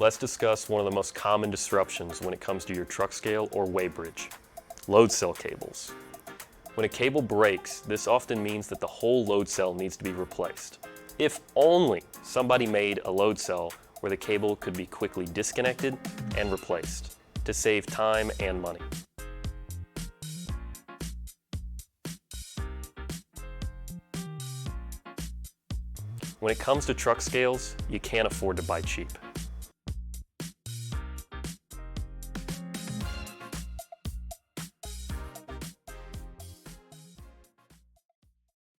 Let's discuss one of the most common disruptions when it comes to your truck scale or weighbridge: load cell cables. When a cable breaks, this often means that the whole load cell needs to be replaced. If only somebody made a load cell where the cable could be quickly disconnected and replaced to save time and money. When it comes to truck scales, you can't afford to buy cheap.